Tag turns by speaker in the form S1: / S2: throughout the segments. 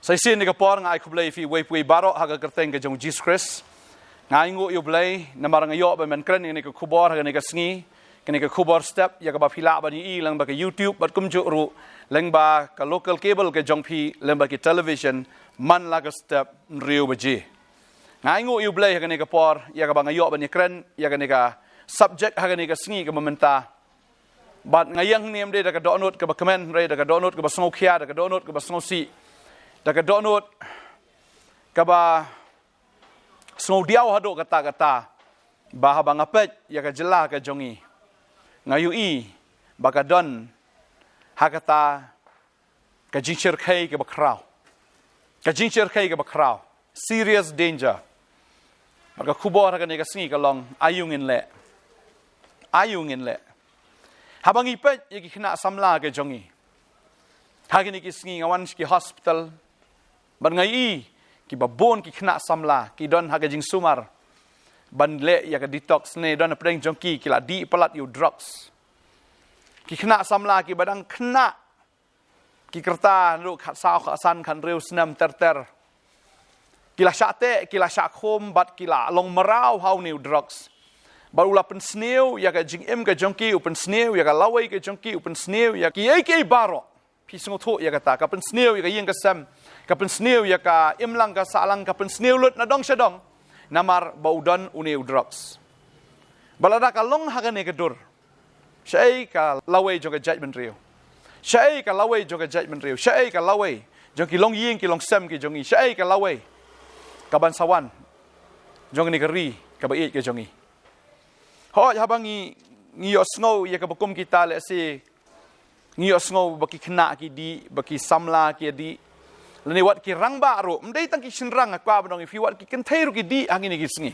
S1: Sa isin ni kapor nga ay kublay fi way puy baro haga kerteng ke jong Jesus Christ. Ngai ngu yu blay na marang ayo ba men kren ni ka kubor haga ni ka sngi, kini ka kubor step ya ka ba phila ba ni lang ba ka YouTube bat kumju ru leng ba ka local cable ke jong phi leng ba ki television man la ka step riu ba ji. Ngai ngu yu blay haga ni ka por ya ka ba ngayo ba ni kren ya ka ni ka subject haga ni ka sngi ka mementa. Bat ngayang niam de da ka download ka ba comment re da ka download ka ba sngokhia da ka download ka ba sngosi. Da ka donut ka ba snodiaw hado kata-kata ba habang apet ya ka jela ka jongi ngayui ba ka don hakata ka jincher khai ka ba kraw ka jincher khai ka ba kraw serious danger maka kubor ka ni ka singi ka long ayungin le habang ipet ya ki khna samla ka jongi hagini ki singi ngawan ki hospital ban ngai ki babon ki khna samla ki don haga jing sumar ban le ya ka detox ne don apreng jongki ki la di palat you drugs ki khna samla ki badang khna ki kerta lu khat sao khasan khan reu snam ter ki la shate ki la shakhom bat ki la long marau how new drugs baru la pen sneu ya ka jing em ka jongki upen sneu ya ka lawai ka jongki upen sneu ya ki ai baro pisung tho ya kata kapen sneu ya yang ka sam kapen sneu ya ka imlang ka salang kapen sneu lut na dong sedong namar baudan uneu drugs balada ka long hagane ka dur syai ka lawai joga judgment riu syai ka lawai joga judgment riu syai ka lawai jogi long ying ki long sam ki jongi syai ka lawai ka ban sawan jong ni ka ri ka ba it ka jongi ho habangi ngiyo snow ya ka bakum kita le si ngiyos ngo baki kena ki di baki samla ki di lani wat ki rang baru mdai tang ki shinrang akwa badong if wat ki kenthairu ki di angini ki sngi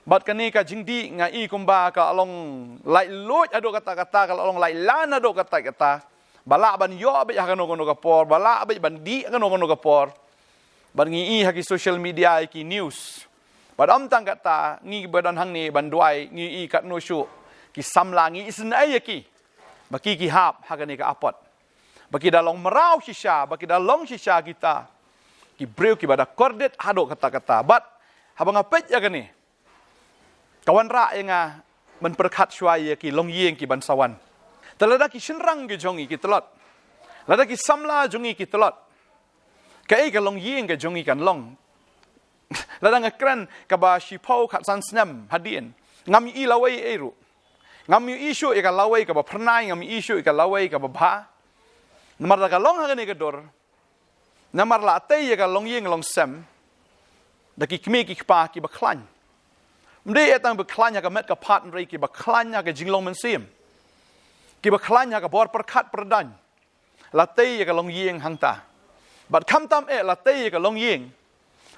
S1: bat kani ka jingdi ngai kumba ka along lai loj ado kata-kata ka along lai lan ado kata-kata bala ban yo be hakano kono ka por bala be ban di hakano kono ka por ban ngi haki social media ki news badam tang kata ngi badan hang ni ban duai ngi kat no shu ki samla ngi isnai ki baki ki hap hagani ka apot baki dalong merau shisha baki dalong shisha kita ki breu ki bada kordet hado kata-kata bat habang apet ya gani kawan ra nga menperkhat shwai ki long yeng ki bansawan talada ki shinrang ki jongi ki telot lada ki samla jongi ki telot kai ka long yeng ka jongi kan long lada ngakran ka ba shipau khat san snam hadien ngam i lawai eru ngam isu ika lawai ka ba pernai ngam isu ika lawai ka ba bha namar ka long hagani ka dor namar la tai ka long yeng long sam da ki kmi ki pa ki ba khlan mde etang ba khlan ka met ka pat nrei ki ba khlan ka jinglong men sim ki ba khlan ka bor perkhat perdan la tai ka long yeng hangta bat kham tam la tai ka long yeng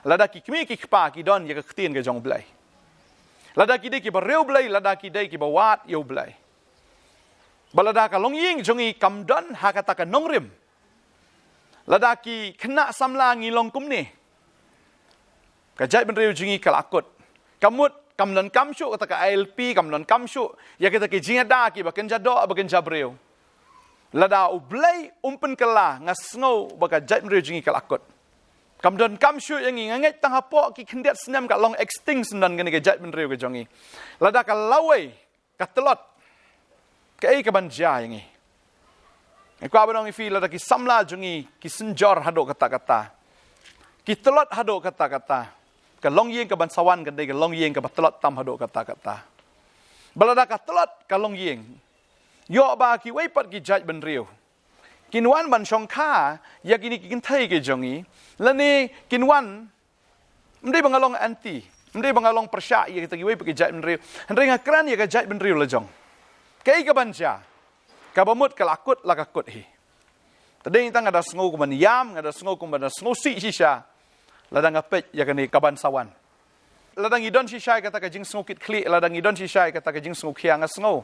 S1: la da ki kmi ki pa ki don ya ka khtin ka jong blai lada ki dei ki ba reu blai lada ki dei ki ba wat yo blai balada ka long ying jongi kam don ha kata ka nongrim lada ki khna samla ngi long kum ni ka jai ben reu jingi kalakut kamut kam non kam shu kata ka LP kam non kam shu ya kita ki jinga da ki ba kenja do ba kenja breu lada u blai umpen kala ngasngo ba ka jai ben reu jingi kalakut kam don kam shu yang ngai tang hapo ki khendet snam ka long extinction dan gani ke jat ben reu ke jongi lada ka lawai ka telot ke ai ka ban ja yang ngi kwa badong ifi lada ki samla jongi ki senjor hado kata-kata ki telot hado kata-kata ka long yeng ka ban sawan ka dei ka long yeng ka telot tam hado kata-kata balada ka telot ka long yeng yo ba ki wei pat ki jat ben reu kinwan ban shong kha ya kini kin thai ke jongi lani kinwan mdei bangalong anti mdei bangalong persya ya kita giwei pakai jait benriu hendrai ngakran ya ka jait benriu la jong kai ka banja ka bamut ka lakut la ka kut hi tadeng tang ada sngo ku ban yam ada sngo ku ban sngo si shisha ladang apet ya kani ka ban sawan ladang idon shisha kata ka jing sngo kit kli ladang idon shisha kata ka jing sngo khiang sngo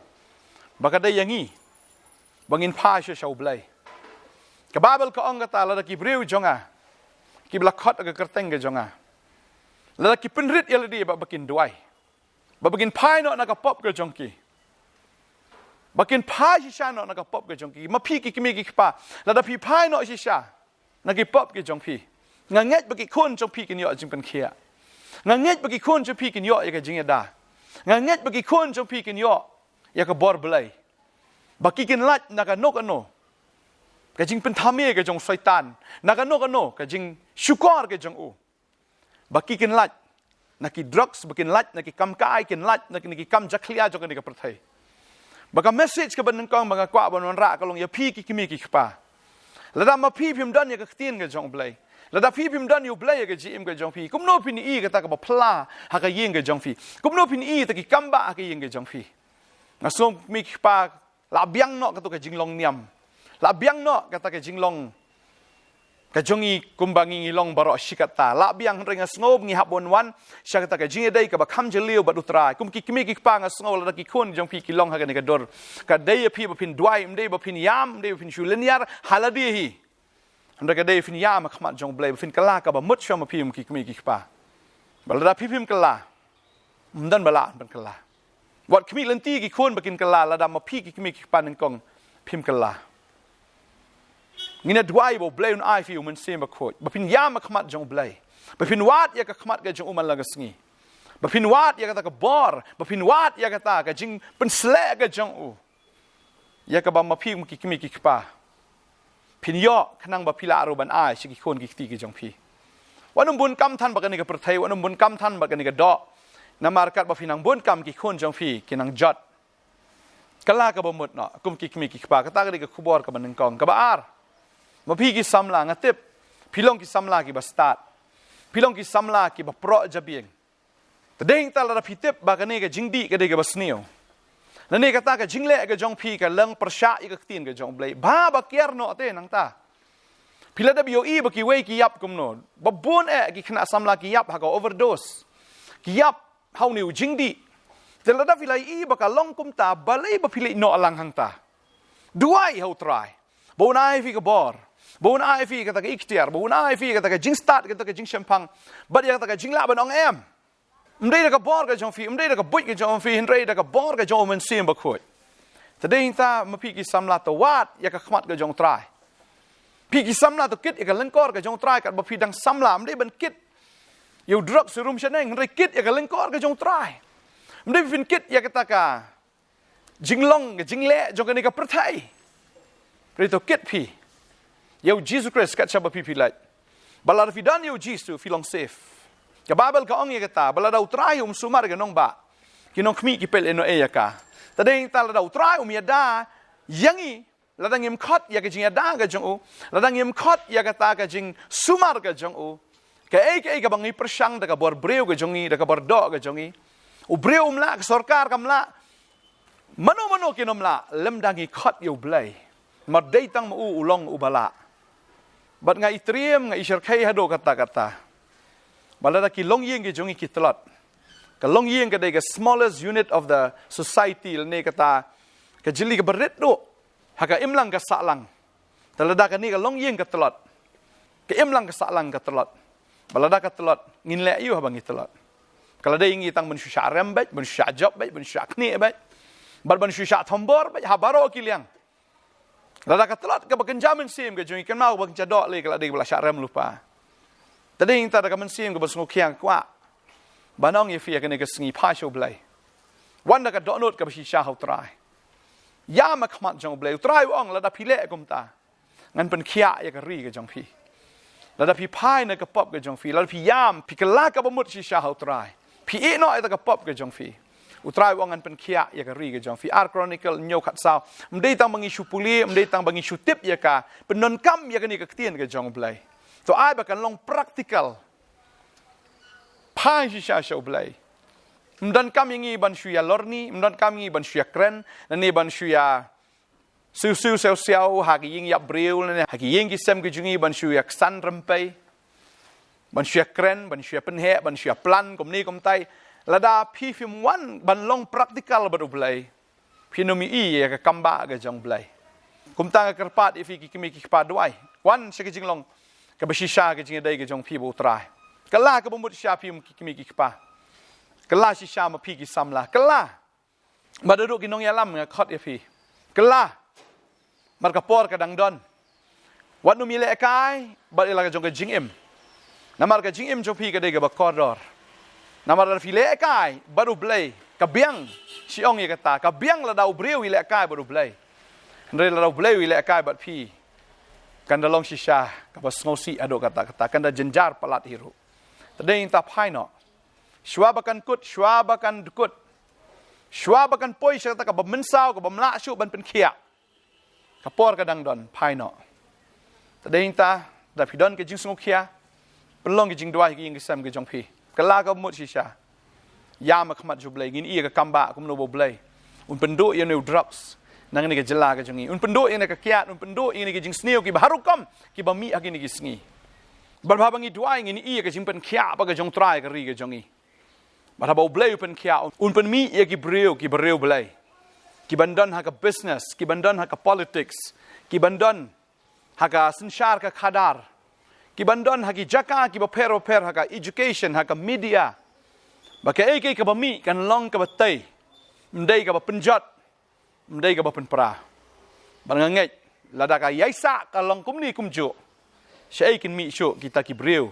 S1: bakada yangi bangin pha sha shau blai ka babel ka ong kata lada ki breu jonga ki blakot aga kerteng ke jonga lada ki penrit ya ladi ba bakin duai ba bakin pai no na ka pop ke jongki bakin pai shisha no na ka pop ke jongki ma phi ki kimi ki pa lada phi pai no shisha nagi pop ke jong phi nganget bagi kun jong phi kin yo jing pen khia nganget bagi kun jong phi kin yo ya ka jing da nganget bagi kun jong phi kin yo ya ka bor belai bagi kin lat naga nok ano ka jing pen thamie ka jong syaitan naga nok ano ka jing syukor ka jong u bagi kin lat naki drugs bakin lat naki kam kai kin lat naki kam jaklia jong ni ka prathai baka message ka ban kong baka kwa ban ra ka long ya phi ki kimi ki pa lada ma phi phim dan ya ka tin ka jong blai lada phi phim dan yu blai ka ji im ka jong phi kum no phin i ka ta ka ba phla ha ka yeng ka jong phi kum no phin i ta ki kam ba ha ka yeng ka jong phi na som mi ki pa la biang no ka to ka jing long niam la biang no ka ta ka jing long ka jongi kumbangi long baro shikata la biang ringa snob ngi habon wan shakata ka jinga dai ka ba kham jelio ba utrai kum ki kimi ki pa nga snow la ki khun jong phi ki long ha ka ni ka dor ka dai phi ba phin dwai mdei ba phin yam mdei ba phin shuleniar haladi hi anda ka dai phin yam khmat jong blai ba phin kala ka ba mut shom phi ki kimi ki pa ba la phi phim kala mdan bala ban kala wat kimi lenti ki khun ba kin kala la da ma phi ki kimi ki pa nang kong phim kala ngina dwai bo blai un ai fi uman sem ba khoi ba phin ya ma khmat jong blai ba phin wat ya ka khmat ga jong uman la ga sngi ba phin wat ya ka ta ka bor ba phin wat ya ka ta ka jing pen sle ga jong u ya ka ba ma phi ki kimi ki pa phin yo khnang ba phila ro ban ai shi ki khon ki ti ki jong phi wanum bun kam than ba ka ni ka prathai wanum bun kam than ba ka ni ka do na markat ba phinang bun kam ki khon jong phi ki nang jot kala ka ba mut no kum ki kimi ki pa ka ta ka ni ka khubor ka ban nang kong ka ba ar ma phi ki samla ngatip pilong ki samla ki bastat pilong ki samla ki ba pro jabieng tadeng ta la phitip ba ka ne ka jingdi ka de ka basnio na ne ka ta ka jingle ka jong phi ka lang persha i ka tin ka jong blai ba ba kier no te nang ta pila da bio i ba ki wei ki yap kum no ba bon ki khna samla ki yap ha ka overdose ki yap how new jingdi tela da filai i ba ka long kum ta balai ba filai no alang hang ta duai how try bo nai fi ka bor bon ai fi ka ta ka ikhtiar bon ai fi ka ta ka jing start ka ta ka jing champang ba ya ta ka jing la ban ong em mdei da ka bor ka jong fi mdei da ka buit ka jong fi hindrei da ka bor ka jong men sim ba khoi tadei ta ma phi ki samla to wat ya ka khmat ka jong trai phi ki samla to kit ya ka lengkor ka jong trai ka ba phi dang samla mdei ban kit you drug serum chaneng hindrei kit ya ka lengkor ka jong trai mdei fin kit ya ka ta ka jing long ka jing le jong ka ni ka prathai pri to kit phi Yo Jesus Christ kat siapa pipi lai. Balada fidan yo Jesus filong safe. Ka Bible ka ong ya kata balada utrai sumar ka nong ba. Kinong kmi ki pel eno e ya ka. Tadeng talada utrai yada yangi ladang yem khot ya ka jing yada ka jong u. Ladang yem khot ya kata ka jing sumar ka jong u. Ka ka bangi persang da ka bor breu ka jongi da ka bor do ka jongi. U breu mla ka sarkar ka mla. Mano kinomla lemdangi khot yo blai. Mar dei tang mu ulong ubala. Bat ngai triam ngai syarkai hado kata-kata. Balada ki long yeng ki jongi ki telot. Ka long yeng ka dei ka smallest unit of the society ne kata ka jili ka berit do. Haka imlang ka salang. Talada ka ni ka long yeng ka telot. Ka imlang ka salang ka telot. Balada ka telot ngin le yu habang telot. Kala dei ngi tang manusia rem bet, manusia job bet, manusia kni bet. Bal manusia thombor bet habaro ki liang. Lada ka telat ka bakenjamin sim ka jungi kan mau bakenja dok le kala de bala syarem lupa. Tadi ingta da ka mensim ka basngu kiang kwa. Banong ye fia ka ne ka sngi pa sho blai. Wanda ka dok not ka basi sha hau trai. Ya ma khmat jong blai trai ong lada phile kum ta. Ngan pen khia ya ka ri ka jong phi. Lada phi pai na ka pop ka jong phi lada phi yam phi kala ka bamut si sha hau trai. Phi e no eta ka pop ka jong phi. Utrai wangan pen kia ya ka ri ka jong fi ar chronicle nyo khat sao mdei tang bangi shupuli mdei tang bangi shutip ya ka penon kam ya ka ni ka ktien ka jong blai to ai ba kan long practical pai shi sha sho blai mdan kam ngi ban shu ya lorni mdan kam ngi ban shu ya kren ni ban shu ya su siao ha ki ying ya breu ne ha ki ying ki sem ki jungi ban shu ya san rempai ban shu ya kren ban shu ya pen he ban shu ya plan kom ni kom tai lada pi film one ban long practical baru belai pinomi i ya ka kamba ga jong belai kum tang ka kerpat ifi ki kimi ki pa duai wan se ki jing long ka bashisha ka jing dai ga jong pi bu trai kala ka bumut sha pi ki kimi ki pa kala shisha ma pi ki samla kala madadu ki nong ya lam nga khot ifi kala mar ka por ka dang don Wat nu mi le kai, bat ila ka jong ka jing im. Namar ka jing im jong pi ka de ka ba koridor. Namar da fi le kai, baru blay, ka biang, si ong ye kata, ka biang la dau breu le kai baru blay. Ndre la dau breu le kai bat pi. Kan da long shisha, ka ba ngosi ado kata, kan da jenjar palat hiru. Tadeng ta pai no. Shwa bakan kut, shwa bakan dukut. Shwa bakan poi syata ka ba mensau, ka ba mla syu ban pen kia. Ka por ka dang don pai no. Tadeng ta da pidon ke jing sunguk kia. Pelong ke jing dua ke jing sam ke jong pi. Kala ka mut shisha. Ya ma khamat ju blay, ngin iya ka kamba kum no bo blay. Un penduk ye no drugs. Nang ni ke jela ka jongi. Un penduk ye ne ka kiat, un penduk ye ne ke jing sneu ki ba harukom, ki ba mi agi ni ki sngi. Berbapa ngi dua ngin iya ka jing pen kia ba ka jong try ka ri ka jongi. Ba ba blay pen kia un pen mi ye ki breu blay. Ki bandon ha ka business, ki bandon ha ka politics, ki bandon ha ka sinshar ka khadar. Ki bandon ha ki jaka ki ba per ha ka education ha ka media. Baka eke ka ba mi kan long ka ba tay. Mdai ka ba penjat. Mdai ka ba penpra. Banganget lada ka yaisa ka long kum ni kum jo. Syai kin mi syo kita ki breu.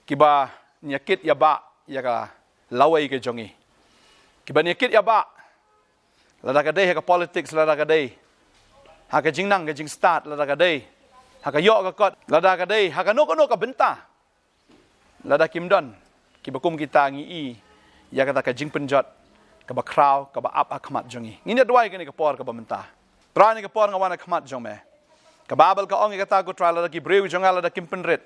S1: Ki ba nyakit ya ba ya ka lawai ke jongi. Ki ba nyakit ya ba. Lada ka dei ha ka politics lada ka dei. Ha ka jing nang ka jing start lada ka dei. Ha ka yok ka kot lada ka dei. Ha ka no ka benta. Lada kim don. Ki ba kum kita ngi i ya kata ka jing penjat ka ba kraw ka ba ap akmat jongi ngin dwai ka ni ka por ka ba menta tra ni ka por nga wana khamat jong me ka babal ka ong ka ta go tra la ki breu jong ala da kim penrit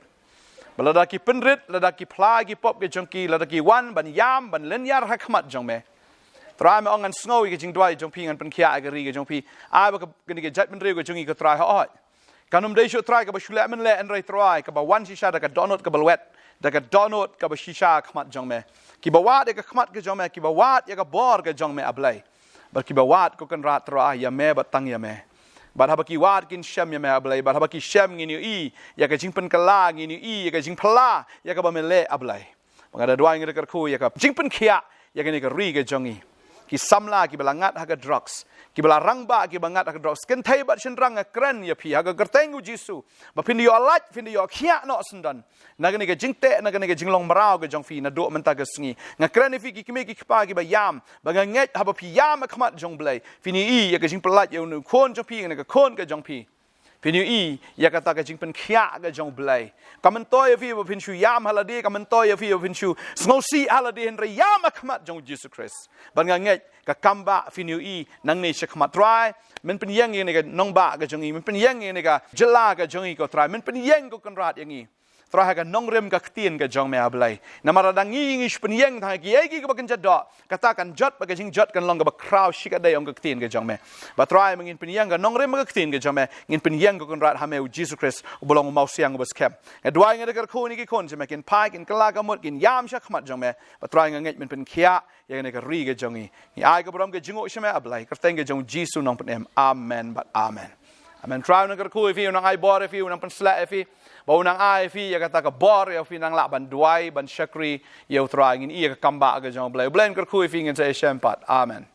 S1: bala da ki penrit la da ki pla ki pop ke jong ki la da ki wan ban yam ban len yar ha khamat jong me tra me ong an snow ki jing dwai jong pi ngan pen khia ga ri ga jong pi a ba ka ni ke jat pen reu ga jongi ka tra ha kanum dei sho tra ka ba shula men le en rei tra ka ba wan shisha da ka donut ka balwet da ka donut ka ba shisha khamat jong me ki bawat ya ka khmat ke jong me ki bawat ya ka bor ke jong me ablai bar ki bawat ko kan rat ra ya me batang ya me bar haba ki wat kin sham ya me ablai bar haba ki sham ngini i ya ka jing pen kala ngini i ya ka jing phala ya ka ba me le ablai mangada dua ngir kar khu ya ka jing pen khia ya ka ni ka ri ke jongi ki samla ki balangat ha ka drugs ki bala rangba ki bangat ha ka drugs ken thai bat shin rang kren ya pi ha ka gertengu jisu ba pin yo lat pin yo khia no sendan nagani ka jingte nagani ka jinglong marau ka jong fi na do menta ka sngi nga kren fi ki kime ki kpa ki ba yam ba nga nget ha ba pi yam khmat jong blai fini i ya ka jing plat yo nu khon jong pi nga ka khon ka jong pi fini i ya ka ta ka jing pen khia ka jong blai kamen toy fi ba pin shu yam halade kamen toy fi ba pin shu snosi halade hen re yam khmat jong Jesus Christ ba nga nget ka kamba fini i nang ne shakmat try men pen yang ni ka nong ba ka jong i men pen yang ni ka jela ka jong i ko try men pen yang ko kan rat yang i Terakhir kan nongrem ka ketien ka jong me ablai. Namara dangi ngish penyeng thang ki egi ka bakan jadda. Katakan jot bakan jing jot kan long ka crowd shika day ong ka ketien ka jong me. Ba try mengin penyeng ka nongrem ka ketien ka jong me. Ngin penyeng ka kan rat hame Jesus Christ ubolong mau siang bas kem. Dua ngada ka khoni ki kon jeme kin pai kin kala ka mot kin yam sha khmat jong me. Ba try nget men pen khia ya ka ri ka jongi. Ni ai ka brom ka jingo shame ablai. Ka teng ka jong Jesus nong pen amen but amen. Amen. Try nang ka khu fi nang ai bor fi nang pen sla fi. Bau nang ai fi ya kata ka bor ya fi nang la ban duai ban shakri ya utra ngin iya ka kamba ga jong blai blai ka khu fi ngin sa sempat amen.